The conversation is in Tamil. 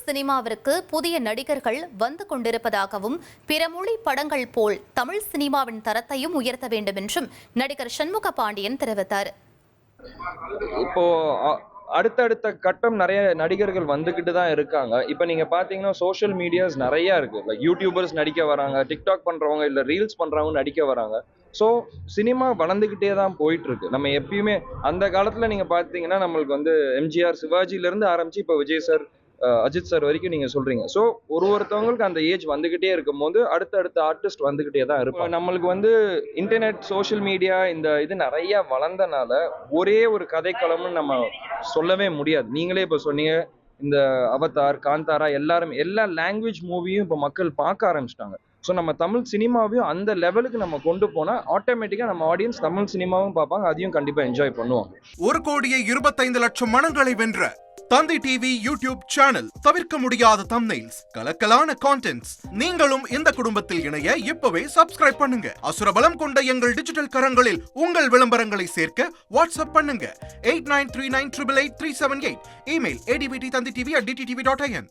சினிமாவிற்கு புதிய நடிகர்கள் வந்து கொண்டிருப்பதாகவும் பிற மொழி படங்கள் போல் தமிழ் சினிமாவின் தரத்தையும் உயர்த்த வேண்டும் என்றும் நடிகர் சண்முக பாண்டியன் தெரிவித்தார். இப்போ அடுத்தடுத்த கட்டம் நிறைய நடிகர்கள் வந்துகிட்டு தான் இருக்காங்க. இப்போ நீங்க பாத்தீங்கன்னா சோஷியல் மீடியாஸ் நிறைய இருக்கு. லைக் யூடியூபர்ஸ் நடிக்க வராங்க, டிக்டாக் பண்றவங்க இல்ல ரீல்ஸ் பண்றவங்க நடிக்க வராங்க. ஸோ சினிமா வளர்ந்துகிட்டே தான் போயிட்டு இருக்கு. நம்ம எப்பயுமே அந்த காலத்துல நீங்க பாத்தீங்கன்னா நம்மளுக்கு வந்து எம்ஜிஆர், சிவாஜில இருந்து ஆரம்பிச்சு இப்போ விஜய் சார், அஜித் சார் வரைக்கும் நீங்க சொல்றீங்க. ஸோ ஒருத்தவங்களுக்கு அந்த ஏஜ் வந்துகிட்டே இருக்கும்போது அடுத்த ஆர்டிஸ்ட் வந்துகிட்டே தான் இருப்பாங்க. நம்மளுக்கு வந்து இன்டர்நெட், சோஷியல் மீடியா இந்த இது நிறைய வளர்ந்தனால ஒரே ஒரு கதைக்களம்னு நம்ம சொல்லவே முடியாது. நீங்களே இப்போ சொன்னீங்க, இந்த அவதார், காந்தாரா எல்லாருமே எல்லா லாங்குவேஜ் மூவியும் இப்போ மக்கள் பார்க்க ஆரம்பிச்சிட்டாங்க. ஸோ நம்ம தமிழ் சினிமாவையும் அந்த லெவலுக்கு நம்ம கொண்டு போனா ஆட்டோமேட்டிக்கா நம்ம ஆடியன்ஸ் தமிழ் சினிமாவும் பார்ப்பாங்க, அதையும் கண்டிப்பா என்ஜாய் பண்ணுவாங்க. 1,25,00,000 மனங்களை வென்ற தந்தி டிவி யூடியூப் சேனல். தவிர்க்க முடியாத தம்ப்நெயில்ஸ், கலக்கலான கான்டென்ட்ஸ். நீங்களும் இந்த குடும்பத்தில் இணைய இப்பவே சப்ஸ்கிரைப் பண்ணுங்க. அசுரபலம் கொண்ட எங்கள் டிஜிட்டல் கரங்களில் உங்கள் விளம்பரங்களை சேர்க்க வாட்ஸ்அப் பண்ணுங்க 8939888378. Email advttanditv@dttv.in.